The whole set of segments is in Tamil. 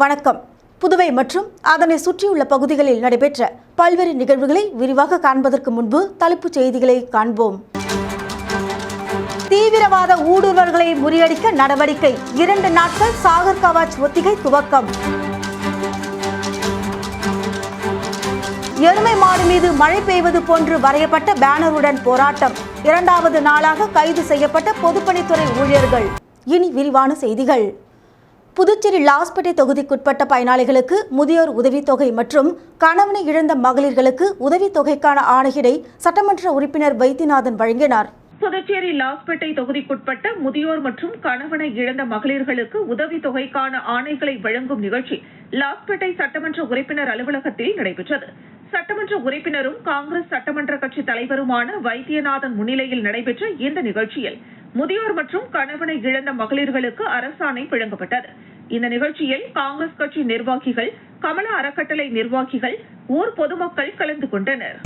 வணக்கம். புதுவை மற்றும் அதனை சுற்றியுள்ள பகுதிகளில் நடைபெற்ற பல்வேறு நிகழ்வுகளை விரிவாக காண்பதற்கு முன்பு தலைப்புச் செய்திகளை காண்போம். தீவிரவாத ஊடுருவல்களை முறியடிக்க நடவடிக்கை, 2 நாட்கள் சாகர் கவாச் ஒத்திகை துவக்கம். எருமை மாடு மீது மழை பெய்வது போன்று வரையப்பட்ட பேனருடன் போராட்டம், 2வது நாளாக கைது செய்யப்பட்ட பொதுப்பணித்துறை ஊழியர்கள். இனி விரிவான செய்திகள். புதுச்சேரி லாஸ்பேட்டை தொகுதிக்குட்பட்ட பயனாளிகளுக்கு முதியோர் உதவித்தொகை மற்றும் கணவனை இழந்த மகளிர்களுக்கு உதவித்தொகைக்கான ஆணையினை சட்டமன்ற உறுப்பினர் வைத்தியநாதன் வழங்கினார். புதுச்சேரி லாஸ்பேட்டை தொகுதிக்குட்பட்ட முதியோர் மற்றும் கணவனை இழந்த மகளிர்களுக்கு உதவித்தொகைக்கான ஆணைகளை வழங்கும் நிகழ்ச்சி லாஸ்பேட்டை சட்டமன்ற உறுப்பினர் அலுவலகத்தில் நடைபெற்றது. சட்டமன்ற உறுப்பினரும் காங்கிரஸ் சட்டமன்ற கட்சி தலைவருமான வைத்தியநாதன் முன்னிலையில் நடைபெற்ற இந்த நிகழ்ச்சியில் முதியோர் மற்றும் கணவனை இழந்த மகளிர்களுக்கு அரசாணை வழங்கப்பட்டது. இந்த நிகழ்ச்சியில் காங்கிரஸ் கட்சி நிர்வாகிகள், கமலா அறக்கட்டளை நிர்வாகிகள், ஊர் பொதுமக்கள் கலந்து கொண்டனர்.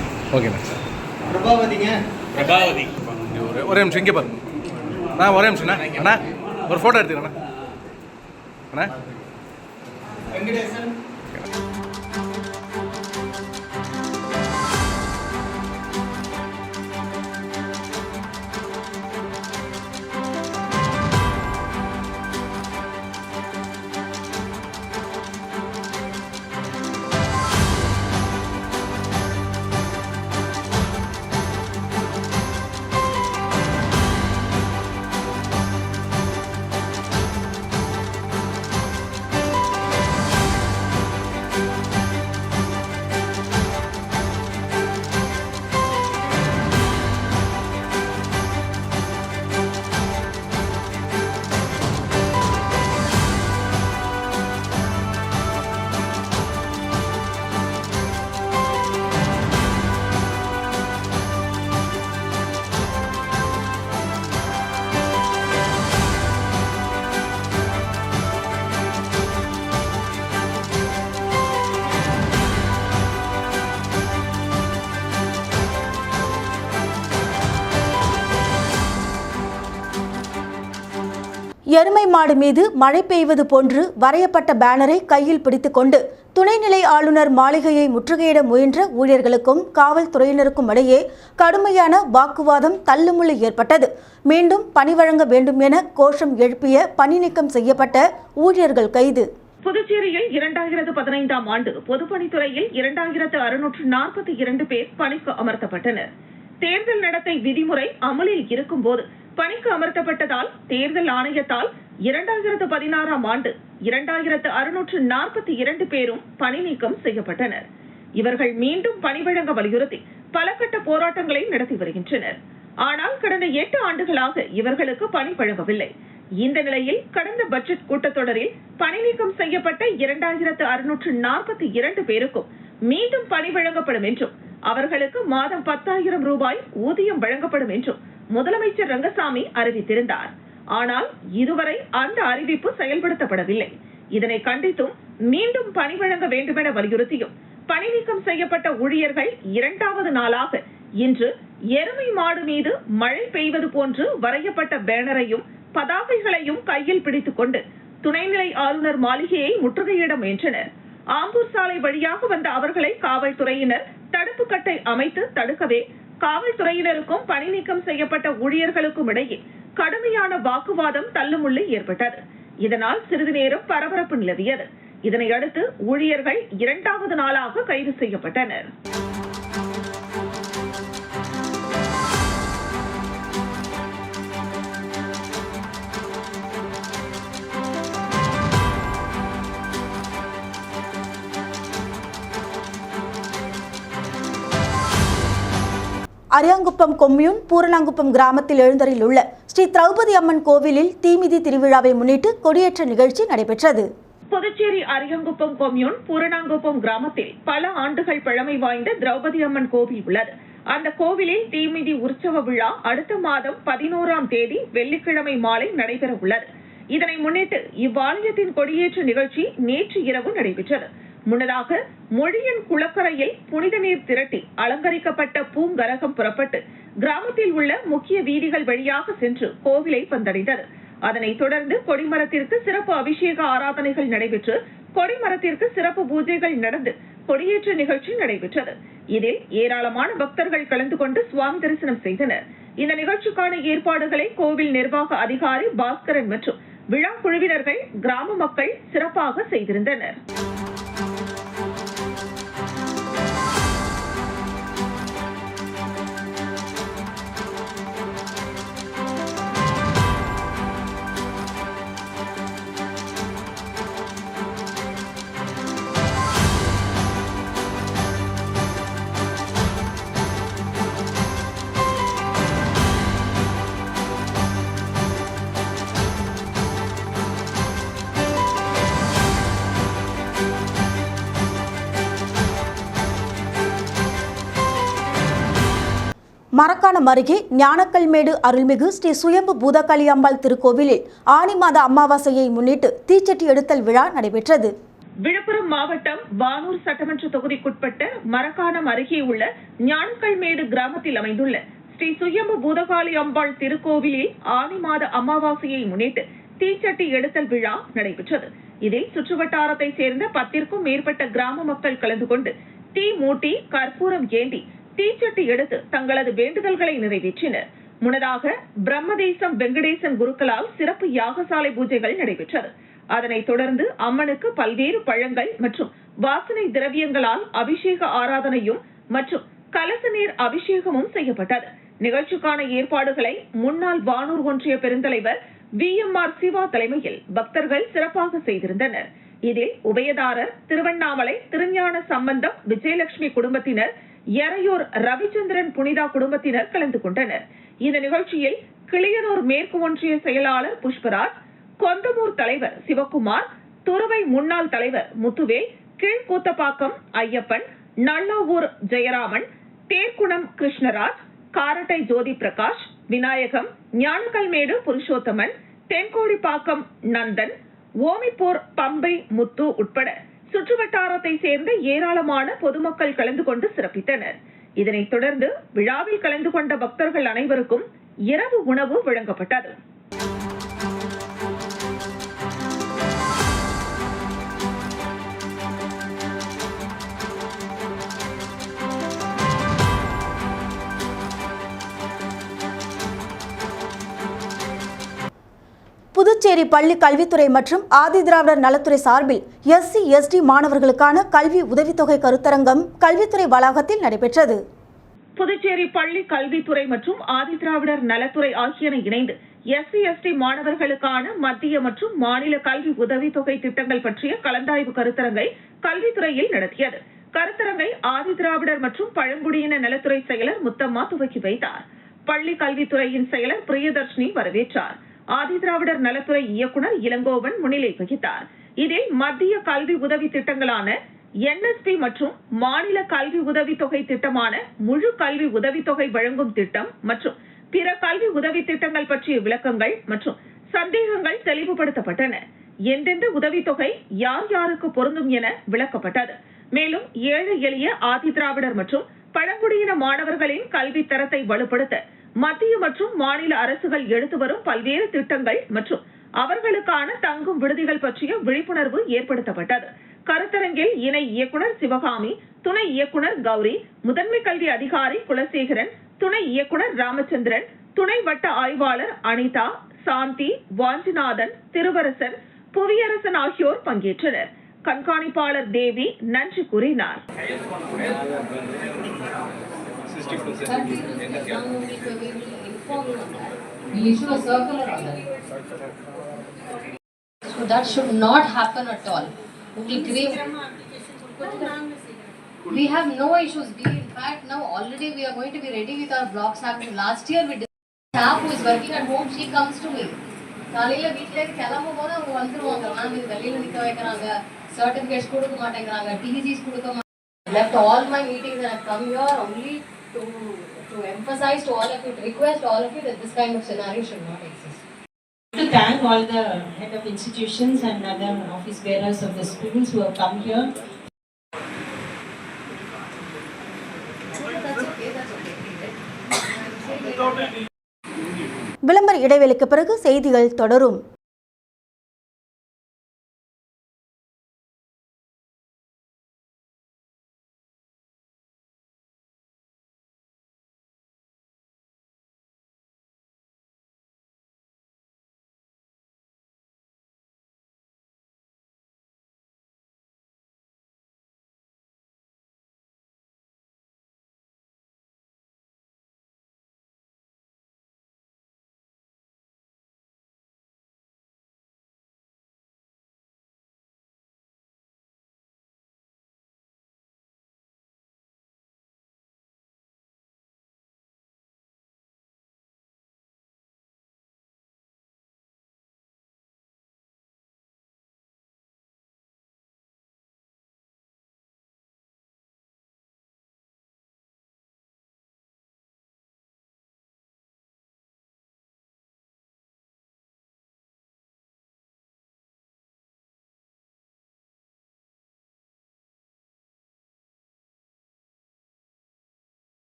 ஒரே நிமிஷம் இங்கே பாருங்க. ஒரே நிமிஷம் அண்ணா, ஒரு ஃபோட்டோ எடுத்துக்கிறேன் அண்ணா. எருமை மாடு மீது மழை பெய்வது போன்று வரையப்பட்ட பேனரை கையில் பிடித்துக்கொண்டு துணைநிலை ஆளுநர் மாளிகையை முற்றுகையிட முயன்ற ஊழியர்களுக்கும் காவல்துறையினருக்கும் இடையே கடுமையான வாக்குவாதம், தள்ளுமுள்ளு ஏற்பட்டது. மீண்டும் பணி வழங்க வேண்டும் என கோஷம் எழுப்பிய பணி நீக்கம் செய்யப்பட்ட ஊழியர்கள் கைது. புதுச்சேரியில் 2015ஆம் ஆண்டு பொதுப்பணித்துறையில் 2642 பேர் பணிக்கு அமர்த்தப்பட்டனர். தேர்தல் நடத்தை விதிமுறை அமலில் இருக்கும் போது பணிக்கு அமர்த்தப்பட்டதால் தேர்தல் ஆணையத்தால் 2016ஆம் ஆண்டு 2642 பேரும் பணி நீக்கம் செய்யப்பட்டனர். இவர்கள் மீண்டும் பணி வழங்க வலியுறுத்தி பல கட்ட போராட்டங்களை நடத்தி வருகின்றனர். ஆனால் கடந்த 8 ஆண்டுகளாக இவர்களுக்கு பணி வழங்கவில்லை. இந்த நிலையில் கடந்த பட்ஜெட் கூட்டத்தொடரில் பணி நீக்கம் செய்யப்பட்ட 2642 பேருக்கும் மீண்டும் பணி வழங்கப்படும் என்றும் அவர்களுக்கு மாதம் 10,000 ரூபாய் ஊதியம் வழங்கப்படும் என்றும் முதலமைச்சர் ரங்கசாமி அறிவித்திருந்தார். ஆனால் இதுவரை அந்த அறிவிப்பு செயல்படுத்தப்படவில்லை. இதனை கண்டித்தும் மீண்டும் பணி வழங்க வேண்டுமென வலியுறுத்தியும் பணி நீக்கம் செய்யப்பட்ட ஊழியர்கள் 2வது நாளாக இன்று எருமை மாடு மீது மழை பெய்வது போன்று வரையப்பட்ட பேனரையும் பதாகைகளையும் கையில் பிடித்துக் கொண்டு துணைநிலை ஆளுநர் மாளிகையை முற்றுகையிட முயன்றனர். ஆம்பூர் சாலை வழியாக வந்த அவர்களை காவல்துறையினர் தடுப்பு கட்டை அமைத்து தடுக்கவே காவல்துறையினருக்கும் பணி நீக்கம் செய்யப்பட்ட ஊழியர்களுக்கும் இடையே கடுமையான வாக்குவாதம், தள்ளுமுள்ளு ஏற்பட்டது. இதனால் சிறிது நேரம் பரபரப்பு நிலவியது. இதனையடுத்து ஊழியர்கள் 2வது நாளாக கைது செய்யப்பட்டனர். அரியாங்குப்பம் கொம்யூன் பூரணாங்குப்பம் கிராமத்தில் எழுந்தருளியுள்ள ஸ்ரீ திரௌபதி அம்மன் கோவிலில் தீமிதி திருவிழாவை முன்னிட்டு கொடியேற்ற நிகழ்ச்சி நடைபெற்றது. புதுச்சேரி அரியாங்குப்பம் கொம்யூன் பூரணாங்குப்பம் கிராமத்தில் பல ஆண்டுகள் பழமை வாய்ந்த திரௌபதி அம்மன் கோவில் உள்ளது. அந்த கோவிலில் தீமிதி உற்சவ விழா அடுத்த மாதம் 11ஆம் தேதி வெள்ளிக்கிழமை மாலை நடைபெற உள்ளது. இதனை முன்னிட்டு இவ்வாலயத்தின் கொடியேற்ற நிகழ்ச்சி நேற்று இரவு நடைபெற்றது. முன்னதாக மொழியன் குளக்கரையில் புனித நீர் திரட்டி அலங்கரிக்கப்பட்ட பூங்கரகம் புறப்பட்டு கிராமத்தில் உள்ள முக்கிய வீதிகள் வழியாக சென்று கோவிலை வந்தடைந்தது. அதனைத் தொடர்ந்து கொடிமரத்திற்கு சிறப்பு அபிஷேக ஆராதனைகள் நடைபெற்று கொடிமரத்திற்கு சிறப்பு பூஜைகள் நடந்து கொடியேற்ற நிகழ்ச்சி நடைபெற்றது. இதில் ஏராளமான பக்தர்கள் கலந்து கொண்டு சுவாமி தரிசனம் செய்தனர். இந்த நிகழ்ச்சிக்கான ஏற்பாடுகளை கோவில் நிர்வாக அதிகாரி பாஸ்கரன் மற்றும் விழா குழுவினர்கள், கிராம மக்கள் சிறப்பாக செய்திருந்தனர். மரக்காணம் அருகே ஞானக்கல்மேடு அருள்மிகு ஸ்ரீ சுயம்பு பூதகாளி அம்பாள் திருக்கோவிலில் ஆனி மாத அமாவாசையை முன்னிட்டு தீச்சட்டி எடுத்தல் விழா நடைபெற்றது. விழுப்புரம் மாவட்டம் வானூர் சட்டமன்ற தொகுதிக்குட்பட்ட மரக்காணம் அருகே உள்ள ஞானக்கல்மேடு கிராமத்தில் அமைந்துள்ள ஸ்ரீ சுயம்பு பூதகாளி அம்பாள் திருக்கோவிலில் ஆனி மாத அமாவாசையை முன்னிட்டு தீச்சட்டி எடுத்தல் விழா நடைபெற்றது. இதில் சுற்றுவட்டாரத்தை சேர்ந்த 10க்கும் மேற்பட்ட கிராம மக்கள் கலந்து கொண்டு தீ மூட்டி கற்பூரம் ஏந்தி தீச்சட்டி எடுத்து தங்களது வேண்டுதல்களை நிறைவேற்றினர். முன்னதாக பிரம்மதேசம் வெங்கடேசன் குருக்களால் சிறப்பு யாகசாலை பூஜைகள் நடைபெற்றது. அதனைத் தொடர்ந்து அம்மனுக்கு பல்வேறு பழங்கள் மற்றும் வாசனை திரவியங்களால் அபிஷேக ஆராதனையும் மற்றும் கலச நீர் அபிஷேகமும் செய்யப்பட்டது. நிகழ்ச்சிக்கான ஏற்பாடுகளை முன்னாள் வானூர் ஒன்றிய பெருந்தலைவர் VMR சிவா தலைமையில் பக்தர்கள் சிறப்பாக செய்திருந்தனர். இதில் உபயதாரர் திருவண்ணாமலை திருஞான சம்பந்தம் விஜயலட்சுமி குடும்பத்தினர், எறையூர் ரவிச்சந்திரன் புனிதா குடும்பத்தினர் கலந்து கொண்டனர். இந்த நிகழ்ச்சியில் கிளியனூர் மேற்கு ஒன்றிய செயலாளர் புஷ்பராஜ், கொந்தமூர் தலைவர் சிவக்குமார், துறவை முன்னாள் தலைவர் முத்துவேல், கீழ்கூத்தப்பாக்கம் ஐயப்பன், நல்லாவூர் ஜெயராமன், தேர்குணம் கிருஷ்ணராஜ், காரட்டை ஜோதி பிரகாஷ், விநாயகம், ஞானக்கல்மேடு புருஷோத்தமன், தென்கோடிப்பாக்கம் நந்தன், ஓமிப்பூர் பம்பை முத்து உட்பட சுற்றுவட்டாரத்தை சேர்ந்த ஏராளமான பொதுமக்கள் கலந்து கொண்டு சிறப்பித்தனர். இதனைத் தொடர்ந்து விழாவில் கலந்து கொண்ட பக்தர்கள் அனைவருக்கும் இரவு உணவு வழங்கப்பட்டது. புதுச்சேரி பள்ளி கல்வித்துறை மற்றும் ஆதிதிராவிடர் நலத்துறை சார்பில் SC/ST மாணவர்களுக்கான கல்வி உதவித்தொகை கருத்தரங்கம் கல்வித்துறை வளாகத்தில் நடைபெற்றது. புதுச்சேரி பள்ளி கல்வித்துறை மற்றும் ஆதிதிராவிடர் நலத்துறை ஆகியன இணைந்து SC/ST மாணவர்களுக்கான மத்திய மற்றும் மாநில கல்வி உதவித்தொகை திட்டங்கள் பற்றிய கலந்தாய்வு கருத்தரங்கை கல்வித்துறையில் நடத்தியது. கருத்தரங்கை ஆதிதிராவிடர் மற்றும் பழங்குடியின நலத்துறை செயலர் முத்தம்மா துவக்கி வைத்தார். பள்ளி கல்வித்துறையின் செயலர் பிரியதர்ஷினி வரவேற்றார். ஆதிதிராவிடர் நலத்துறை இயக்குநர் இளங்கோவன் முன்னிலை வகித்தார். இதில் மத்திய கல்வி உதவி திட்டங்களான NSP மற்றும் மாநில கல்வி உதவித்தொகை திட்டமான முழு கல்வி உதவித்தொகை வழங்கும் திட்டம் மற்றும் பிற கல்வி உதவி திட்டங்கள் பற்றிய விளக்கங்கள் மற்றும் சந்தேகங்கள் தெளிவுபடுத்தப்பட்டன. எந்தெந்த உதவித்தொகை யார் யாருக்கு பொருந்தும் என விளக்கப்பட்டது. மேலும் ஏழை எளிய ஆதிதிராவிடர் மற்றும் பழங்குடியின மாணவர்களின் கல்வி தரத்தை வலுப்படுத்த மத்திய மற்றும் மாநில அரசுகள் எடுத்து வரும் பல்வேறு திட்டங்கள் மற்றும் அவர்களுக்கான தங்கும் விடுதிகள் பற்றிய விழிப்புணர்வு ஏற்படுத்தப்பட்டது. கருத்தரங்கில் இணை இயக்குநர் சிவகாமி, துணை இயக்குநர் கௌரி, முதன்மை கல்வி அதிகாரி குலசேகரன், துணை இயக்குநர் ராமச்சந்திரன், துணை வட்ட ஆய்வாளர் அனிதா, சாந்தி, வாஞ்சிநாதன், திருவரசன், புவியரசன் ஆகியோர் பங்கேற்றனர். கண்காணிப்பாளர் தேவி நன்றி கூறினார். So that should not happen at all. We have no issues. In fact, now already we are going to be ready with our blocks happening. Last year we did. Staff who is working at home, she comes to me. காலையில வீட்ல கிளம்பும்போது அவங்க வந்துருவாங்க. மேம் இது வெளியில நிக்க வைக்கிறாங்க, சர்டிபிகேட்ஸ் கொடுக்க மாட்டேங்கிறாங்க, டிசிஸ் கொடுக்க மாட்டேங்கிறாங்க. Left all my meetings and I've come here only to emphasize to all of you, to request all of you that this kind of scenario should not exist. To thank all the head of institutions and other office bearers of the schools who have come here. That's okay. விளம்பர இடைவெளிக்கு பிறகு செய்திகள் தொடரும்.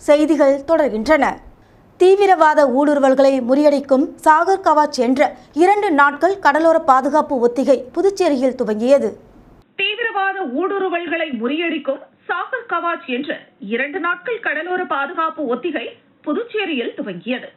செய்திகள் தொடர்கின்றன. தீவிரவாத ஊடுருவல்களை முறியடிக்கும் சாகர் கவாச் என்ற 2 நாட்கள் கடலோர பாதுகாப்பு ஒத்திகை புதுச்சேரியில் துவங்கியது. தீவிரவாத ஊடுருவல்களை முறியடிக்கும் சாகர் கவாச் என்ற 2 நாட்கள் கடலோர பாதுகாப்பு ஒத்திகை புதுச்சேரியில் துவங்கியது.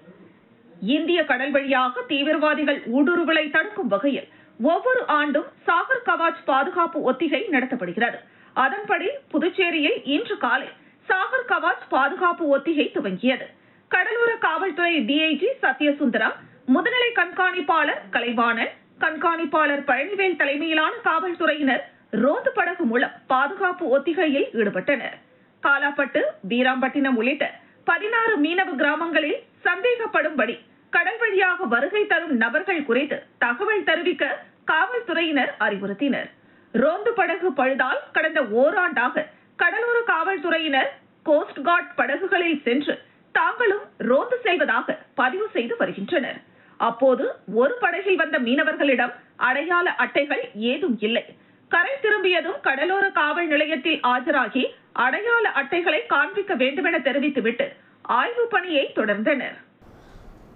இந்திய கடல் வழியாக தீவிரவாதிகள் ஊடுருவலை தடுக்கும் வகையில் ஒவ்வொரு ஆண்டும் சாகர் கவாச் பாதுகாப்பு ஒத்திகை நடத்தப்படுகிறது. அதன்படி புதுச்சேரியில் இன்று காலை சாகர் கவாச் பாதுகாப்பு ஒத்திகை துவங்கியது. கடலோர காவல்துறை டிஐஜி சத்யசுந்தரம், முதுநிலை கண்காணிப்பாளர் கலைவாணன், கண்காணிப்பாளர் பழனிவேல் தலைமையிலான காவல்துறையினர் ரோந்து படகு மூலம் பாதுகாப்பு ஒத்திகையில் ஈடுபட்டனர். காலாப்பட்டு, வீராம்பட்டினம் உள்ளிட்ட 16 மீனவ கிராமங்களில் சந்தேகப்படும்படி கடல் வழியாக வருகை தரும் நபர்கள் குறித்து தகவல் தெரிவிக்க காவல்துறையினர் அறிவுறுத்தினர். ரோந்து படகு பழுதால் கடந்த ஓராண்டாக கடலோர காவல்துறையினர் கோஸ்ட் கார்டு படகுகளில் சென்று தாங்களும் ரோந்து செல்வதாக பதிவு செய்து வருகின்றனர். அப்போது ஒரு படகில் வந்த மீனவர்களிடம் அடையாள அட்டைகள் ஏதும் இல்லை. கரை திரும்பியதும் கடலோர காவல் நிலையத்தில் ஆஜராகி அடையாள அட்டைகளை காண்பிக்க வேண்டுமென தெரிவித்துவிட்டு ஆய்வு பணியை தொடர்ந்தனர்.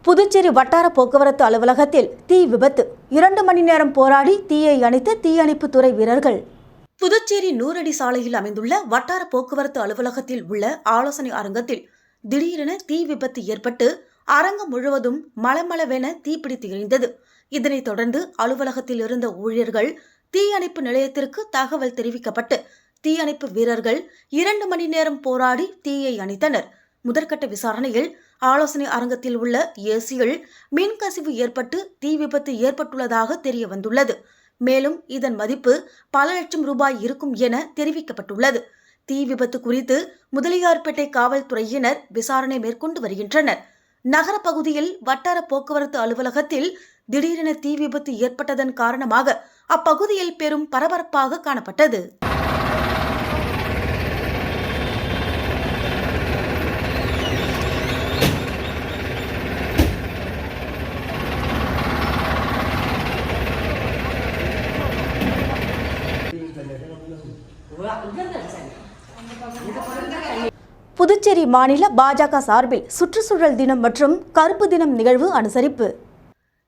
புதுச்சேரி வட்டார போக்குவரத்து அலுவலகத்தில் தீ விபத்து. 2 மணி நேரம் போராடி தீயை அணைத்த தீயணைப்புத்துறை வீரர்கள். புதுச்சேரி 100 அடி சாலையில் அமைந்துள்ள வட்டார போக்குவரத்து அலுவலகத்தில் உள்ள ஆலோசனை அரங்கத்தில் திடீரென தீ விபத்து ஏற்பட்டு அரங்கம் முழுவதும் மளமளவென தீப்பிடித்து எரிந்தது. இதனைத் தொடர்ந்து அலுவலகத்தில் இருந்த ஊழியர்கள் தீயணைப்பு நிலையத்திற்கு தகவல் தெரிவிக்கப்பட்டு தீயணைப்பு வீரர்கள் 2 மணி நேரம் போராடி தீயை அணைத்தனர். முதற்கட்ட விசாரணையில் ஆலோசனை அரங்கத்தில் உள்ள ஏசியில் மின்கசிவு ஏற்பட்டு தீ விபத்து ஏற்பட்டுள்ளதாக தெரிய வந்துள்ளது. மேலும் இதன் மதிப்பு பல லட்சம் ரூபாய் இருக்கும் என தெரிவிக்கப்பட்டுள்ளது. தீ விபத்து குறித்து முதலியார்பேட்டை காவல்துறையினர் விசாரணை மேற்கொண்டு வருகின்றனர். நகர பகுதியில் வட்டார போக்குவரத்து அலுவலகத்தில் திடீரென தீ விபத்து ஏற்பட்டதன் காரணமாக அப்பகுதியில் பெரும் பரபரப்பாக காணப்பட்டது. புதுச்சேரி மாநில பாஜக சார்பில் சுற்றுச்சூழல் தினம் மற்றும் கருப்பு தினம் நிகழ்வு அனுசரிப்பு.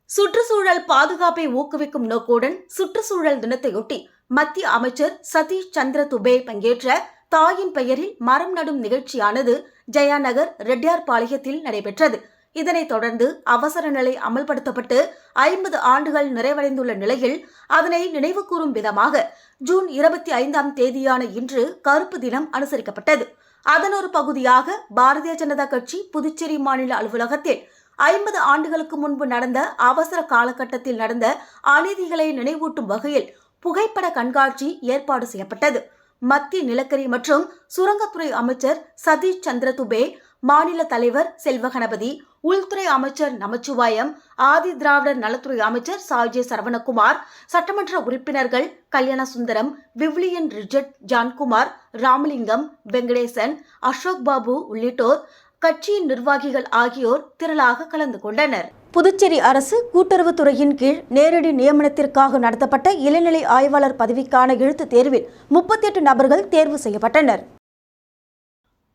சுற்றுச்சூழல் பாதுகாப்பை ஊக்குவிக்கும் நோக்குடன் சுற்றுச்சூழல் தினத்தையொட்டி மத்திய அமைச்சர் சதீஷ் சந்திர துபே பங்கேற்ற தாயின் பெயரில் மரம் நடும் நிகழ்ச்சியானது ஜெயாநகர் ரெட்டியார்பாளையத்தில் நடைபெற்றது. இதனைத் தொடர்ந்து அவசர நிலை அமல்படுத்தப்பட்டு 50 ஆண்டுகள் நிறைவடைந்துள்ள நிலையில் அதனை நினைவுகூரும் விதமாக ஜூன் 25ஆம் தேதியான இன்று கருப்பு தினம் அனுசரிக்கப்பட்டது. அதன் ஒரு பகுதியாக பாரதிய ஜனதா கட்சி புதுச்சேரி மாநில அலுவலகத்தில் 50 ஆண்டுகளுக்கு முன்பு நடந்த அவசர காலகட்டத்தில் நடந்த அநீதிகளை நினைவூட்டும் வகையில் புகைப்பட கண்காட்சி ஏற்பாடு செய்யப்பட்டது. மத்திய நிலக்கரி மற்றும் சுரங்கத்துறை அமைச்சர் சதீஷ் சந்திர துபே, மாநில தலைவர் செல்வகணபதி, உள்துறை அமைச்சர் நமச்சிவாயம், ஆதி திராவிடர் நலத்துறை அமைச்சர் சாஜே சரவணகுமார், சட்டமன்ற உறுப்பினர்கள் கல்யாண சுந்தரம், விவ்லியன் ரிஜட், ஜான்குமார், ராமலிங்கம், வெங்கடேசன், அசோக் பாபு உள்ளிட்டோர் கட்சியின் நிர்வாகிகள் ஆகியோர் திரளாக கலந்து கொண்டனர். புதுச்சேரி அரசு கூட்டுறவுத்துறையின் கீழ் நேரடி நியமனத்திற்காக நடத்தப்பட்ட இளநிலை ஆய்வாளர் பதவிக்கான எழுத்துத் தேர்வில் 38 நபர்கள் தேர்வு செய்யப்பட்டனர்.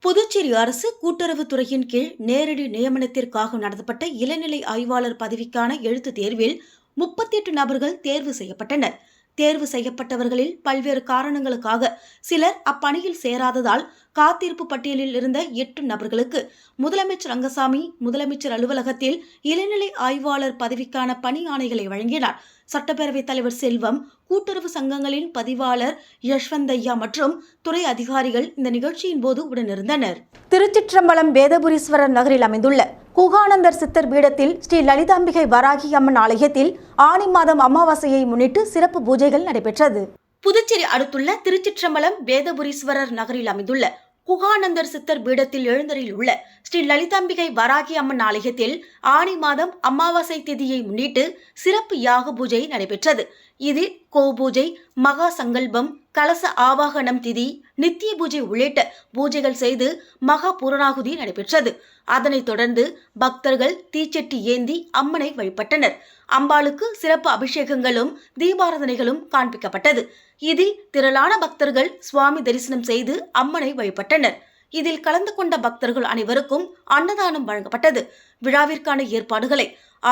புதுச்சேரி அரசு கூட்டுறவுத்துறையின் கீழ் நேரடி நியமனத்திற்காக நடத்தப்பட்ட இளநிலை ஆய்வாளர் பதவிக்கான எழுத்துத் தேர்வில் 38 நபர்கள் தேர்வு செய்யப்பட்டனர். தேர்வு செய்யப்பட்டவர்களில் பல்வேறு காரணங்களுக்காக சிலர் அப்பணியில் சேராததால் காத்திருப்பு பட்டியலில் இருந்த 8 நபர்களுக்கு முதலமைச்சர் ரங்கசாமி முதலமைச்சர் அலுவலகத்தில் இளநிலை ஆய்வாளர் பதவிக்கான பணி ஆணைகளை வழங்கினார். சட்டப்பேரவைத் தலைவர் செல்வம், கூட்டுறவு சங்கங்களின் பதிவாளர் யஷ்வந்தையா மற்றும் துறை அதிகாரிகள் இந்த நிகழ்ச்சியின் போது உடனிருந்தனர். திருச்சிற்றம்பலம் வேதபுரீஸ்வரர் நகரில் அமைந்துள்ள குகானந்தர் சித்தர் பீடத்தில் ஸ்ரீ லலிதாம்பிகை வராகி அம்மன் ஆலயத்தில் ஆனி மாதம் அமாவாசையை முன்னிட்டு சிறப்பு பூஜைகள் நடைபெற்றது. புதுச்சேரி அடுத்துள்ள திருச்சிற்றம்பலம் வேதபுரீஸ்வரர் நகரில் அமைந்துள்ள குகானந்தர் சித்தர் பீடத்தில் எழுந்தரில் உள்ள ஸ்ரீ லலிதாம்பிகை வராகி அம்மன் ஆலயத்தில் ஆனி மாதம் அமாவாசை திதியை முன்னிட்டு சிறப்பு யாக பூஜை நடைபெற்றது. இதில் கோபூஜை, மகா சங்கல்பம், கலச ஆவாகனம் திதி, நித்திய பூஜை உள்ளிட்ட பூஜைகள் செய்து மகா பூரணாகுதி நடைபெற்றது. அதனைத் தொடர்ந்து பக்தர்கள் தீச்சட்டி ஏந்தி அம்மனை வழிபட்டனர். அம்பாளுக்கு சிறப்பு அபிஷேகங்களும் தீபாராதனைகளும் காண்பிக்கப்பட்டது. இதில் திரளான பக்தர்கள் சுவாமி தரிசனம் செய்து அம்மனை வழிபட்டனர். இதில் கலந்து கொண்ட பக்தர்கள் அனைவருக்கும் அன்னதானம் வழங்கப்பட்டது. விழாவிற்கான ஏற்பாடுகளை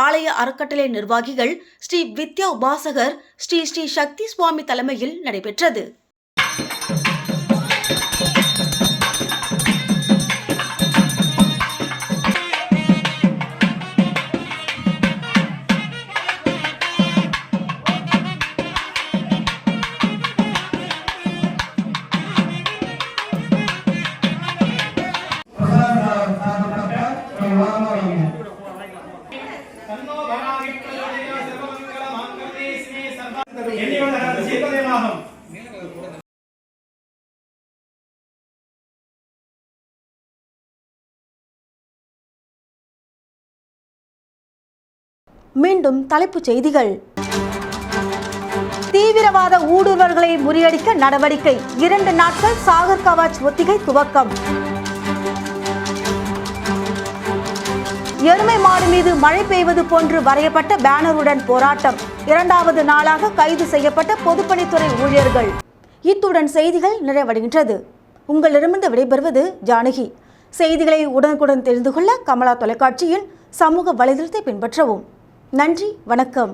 ஆலய அறக்கட்டளை நிர்வாகிகள் ஸ்ரீ வித்யா உபாசகர் ஸ்ரீ ஸ்ரீ சக்தி சுவாமி தலைமையில் நடைபெற்றது. மீண்டும் தலைப்புச் செய்திகள். தீவிரவாத ஊடுருவல்களை முறியடிக்க நடவடிக்கை. 2 நாட்கள் சாகர் கவாச் ஒத்திகை துவக்கம். எருமை மாடு மீது மழை பெய்வது போன்று வரையப்பட்ட பேனருடன் போராட்டம். 2வது நாளாக கைது செய்யப்பட்ட பொதுப்பணித்துறை ஊழியர்கள். இத்துடன் செய்திகள் நிறைவடைகின்றது. உங்களிடமிருந்து விடைபெறுவது ஜானகி. செய்திகளை உடனுக்குடன் தெரிந்து கொள்ள கமலா தொலைக்காட்சியின் சமூக வலைதளத்தை பின்பற்றவும். நன்றி, வணக்கம்.